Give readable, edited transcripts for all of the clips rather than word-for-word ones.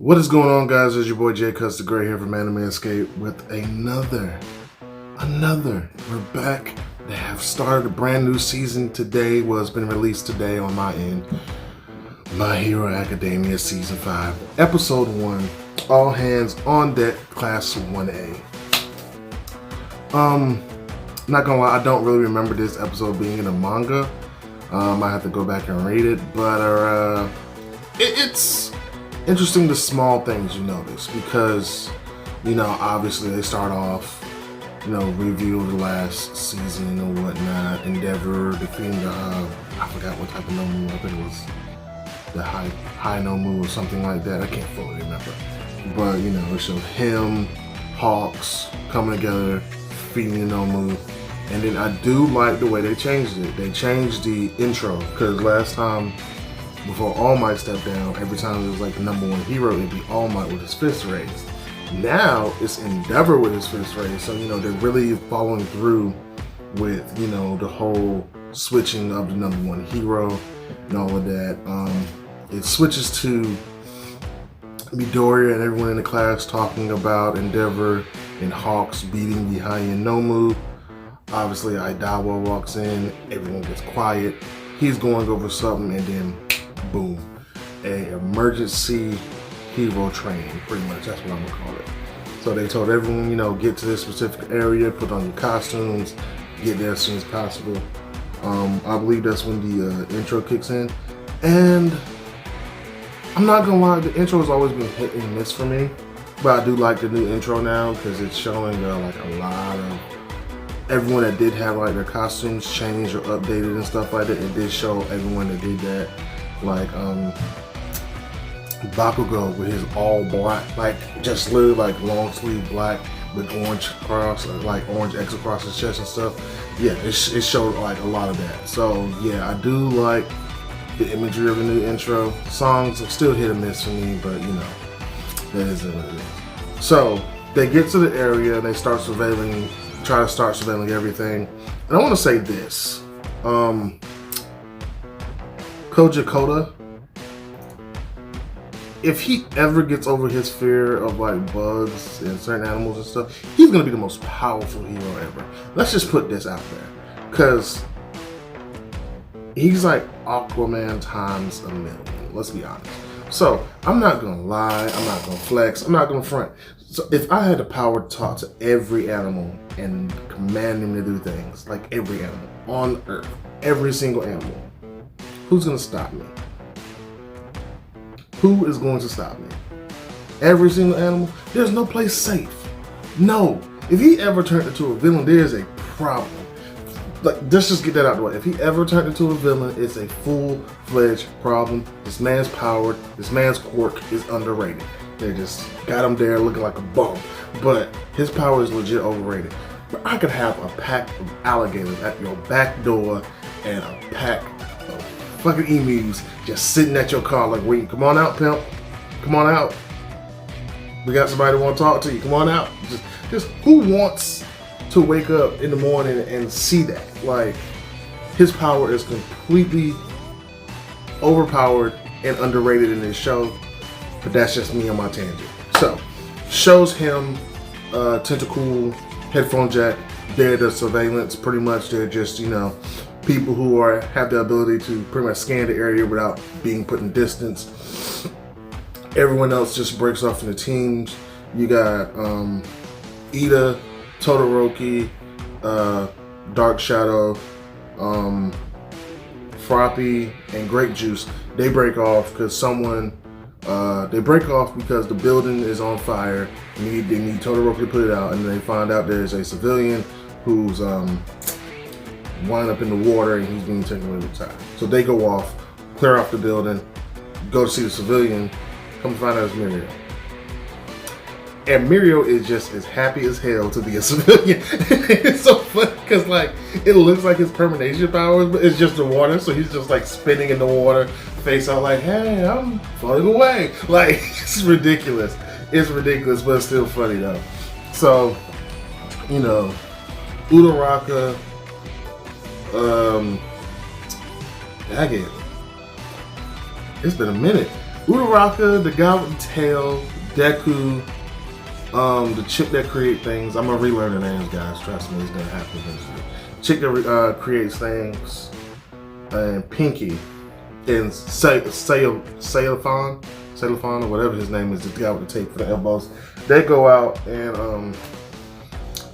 What is going on, guys? It's your boy Jay Cuss the Gray here from Anime Escape with another. We're back. They have started a brand new season today. Well, it's been released today on my end. My Hero Academia Season 5, Episode 1, All Hands on Deck, Class 1A. Not gonna lie, I don't really remember this episode being in a manga. I have to go back and read it, but it's interesting the small things you notice because, obviously they start off, review of the last season or whatnot, Endeavor defeating the, I forgot what type of Nomu, I think it was the high Nomu or something like that, I can't fully remember. But, it showed him, Hawks coming together, defeating the Nomu. And then I do like the way they changed it. They changed the intro, because last time, before All Might stepped down, every time it was like the number one hero, it'd be All Might with his fist raised. Now, it's Endeavor with his fist raised, so, they're really following through with, the whole switching of the number one hero and all of that. It switches to Midoriya and everyone in the class talking about Endeavor and Hawks beating the high-end Nomu. Obviously, Aidawa walks in, everyone gets quiet. He's going over something, and then, boom, a emergency hero training, pretty much. That's what I'm gonna call it. So they told everyone, get to this specific area, put on your costumes, get there as soon as possible. I believe that's when the intro kicks in. And I'm not gonna lie, the intro has always been hit and miss for me, but I do like the new intro now because it's showing like a lot of everyone that did have like their costumes changed or updated and stuff like that. It did show everyone that did that, like Bakugo with his all black, like just literally like long sleeve black with orange cross, like orange X across his chest and stuff. Yeah, it showed like a lot of that. So yeah, I do like the imagery of the new intro. Songs are still hit or miss for me, but that is what it is. So they get to the area, they start surveilling. Try to start surveilling everything. And I want to say this. Koji Koda, if he ever gets over his fear of like bugs and certain animals and stuff, he's going to be the most powerful hero ever. Let's just put this out there. Because he's like Aquaman times a million. Let's be honest. So, I'm not going to lie. I'm not going to flex. I'm not going to front. So if I had the power to talk to every animal and command them to do things, like every animal on Earth, every single animal, who's going to stop me? Who is going to stop me? Every single animal? There's no place safe. No. If he ever turned into a villain, there's a problem. Like, let's just get that out of the way. If he ever turned into a villain, it's a full-fledged problem. This man's powered. This man's quirk is underrated. They just got him there looking like a bum. But his power is legit overrated. But I could have a pack of alligators at your back door and a pack of fucking emus just sitting at your car like, wait, come on out, pimp. Come on out. We got somebody who want to talk to you. Come on out. Just who wants to wake up in the morning and see that? Like, his power is completely overpowered and underrated in this show. But that's just me on my tangent. So, shows him Tentacool, Headphone Jack. They're the surveillance, pretty much. They're just, people who have the ability to pretty much scan the area without being put in distance. Everyone else just breaks off into teams. You got Ida, Todoroki, Dark Shadow, Froppy, and Grape Juice. They break off because the building is on fire. They need Todoroki to put it out, and they find out there's a civilian who's wound up in the water and he's being taken away with time. So they go off, clear off the building, go to see the civilian, come to find out it's Mirio. And Mirio is just as happy as hell to be a civilian. It's so funny because it looks like his permanation powers, but it's just the water. So he's just like spinning in the water, face out like, hey, I'm floating away. Like, it's ridiculous. It's ridiculous, but it's still funny though. So, Uraraka, it's been a minute. Uraraka, the guy with the tail, Deku, the chick that creates things. I'm gonna relearn the names, guys. Trust me, it's gonna happen eventually. Chick that creates things, and Pinky, and Sailafon, or whatever his name is, the guy with the tape for the elbows. They go out and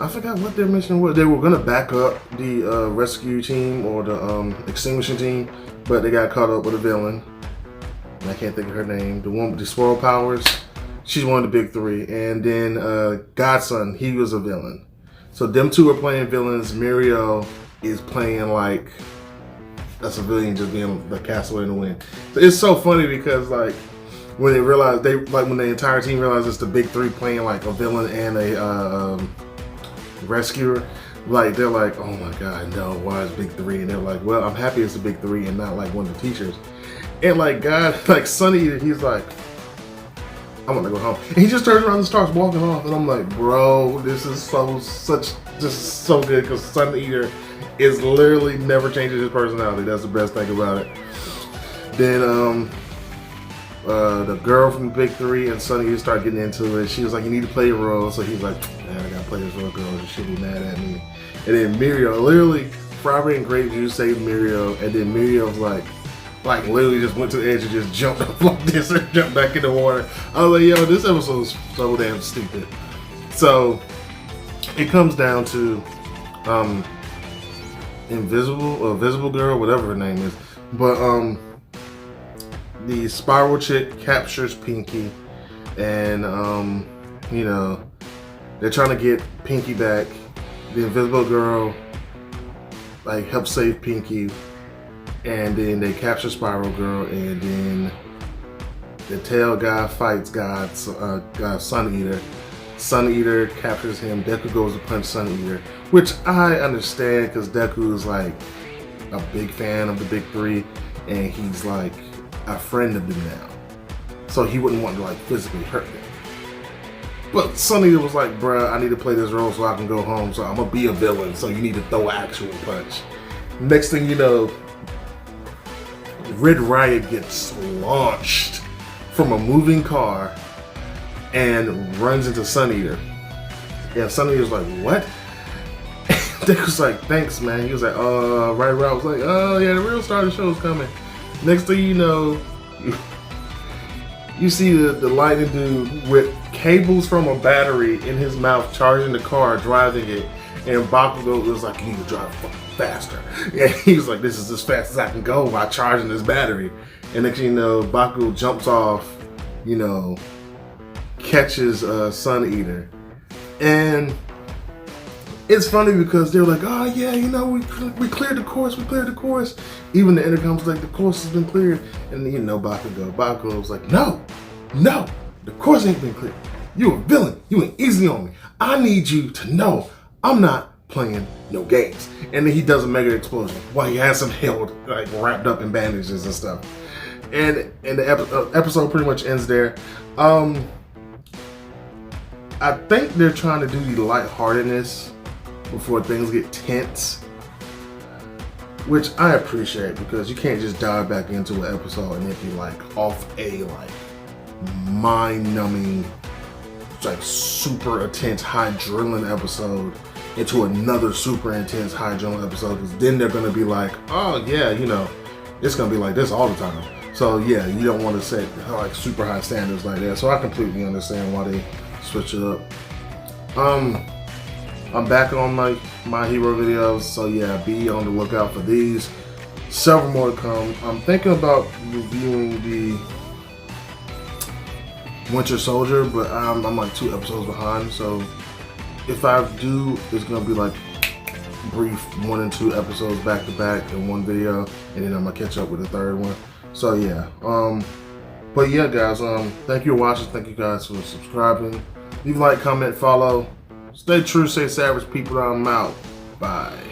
I forgot what their mission was. They were gonna back up the rescue team or the extinguishing team, but they got caught up with a villain. I can't think of her name. The one with the swirl powers. She's one of the big three. And then Godson, he was a villain. So them two are playing villains. Mirio is playing like a civilian, just being the castaway in the wind. So it's so funny because like when they realize when the entire team realizes it's the big three playing like a villain and a rescuer, like they're like, oh my god, no, why is big three? And they're like, well, I'm happy it's the big three and not like one of the teachers. And like God, like Sunny, he's like, I want to go home. And he just turns around and starts walking off, and I'm like, bro, this is so good because Sun Eater is literally never changing his personality. That's the best thing about it. Then the girl from the big three and Sun Eater start getting into it. She was like, you need to play a role. So he's like, man, I gotta play this role, girl. She'll be mad at me. And then Mirio, literally, Strawberry and Grape Juice saved Mirio, and then Mirio's like literally just went to the edge and just jumped up like this and jumped back in the water. I was like, yo, this episode is so damn stupid. So it comes down to Invisible Girl, whatever her name is. But the Spiral chick captures Pinky, and you know, they're trying to get Pinky back. The Invisible Girl like helps save Pinky. And then they capture Spiral Girl, and then the tail guy fights Sun Eater. Sun Eater captures him. Deku goes to punch Sun Eater, which I understand because Deku is like a big fan of the big three, and he's like a friend of them now, so he wouldn't want to like physically hurt them. But Sun Eater was like, bruh, I need to play this role so I can go home, so I'm gonna be a villain, so you need to throw an actual punch. Next thing you know, Red Riot gets launched from a moving car and runs into Sun Eater. Yeah, Sun Eater's like, what? Deku's like, thanks, man. He was like, Red Riot was like, oh yeah, the real star of the show is coming. Next thing you know, you see the lightning dude with cables from a battery in his mouth charging the car, driving it, and Bakugo was like, you need to drive faster. Yeah, he was like, this is as fast as I can go by charging this battery. And next thing you know, Bakugo jumps off, you know, catches Sun Eater. And it's funny because they're like, oh yeah, you know, we cleared the course, Even the intercom's like, the course has been cleared. And you know, Bakugo was like, no, the course ain't been cleared. You a villain, you ain't easy on me. I need you to know I'm not playing no games. And then he does a mega explosion while he has him held, like wrapped up in bandages and stuff. And the episode pretty much ends there. I think they're trying to do the lightheartedness before things get tense, which I appreciate because you can't just dive back into an episode and it be like off a like mind-numbing, like super intense, high drilling episode into another super intense, high drilling episode, because then they're gonna be like, oh yeah, you know, it's gonna be like this all the time. So yeah, you don't want to set like super high standards like that. So I completely understand why they switch it up. I'm back on my hero videos, so yeah, be on the lookout for these. Several more to come. I'm thinking about reviewing the Winter Soldier, but I'm like 2 episodes behind, so if I do, it's gonna be like brief 1 and 2 episodes back to back in one video, and then I'm gonna catch up with the third one. So yeah, but yeah guys, thank you for watching, thank you guys for subscribing. Leave a like, comment, follow. Stay true, stay savage, people. I'm out. Bye.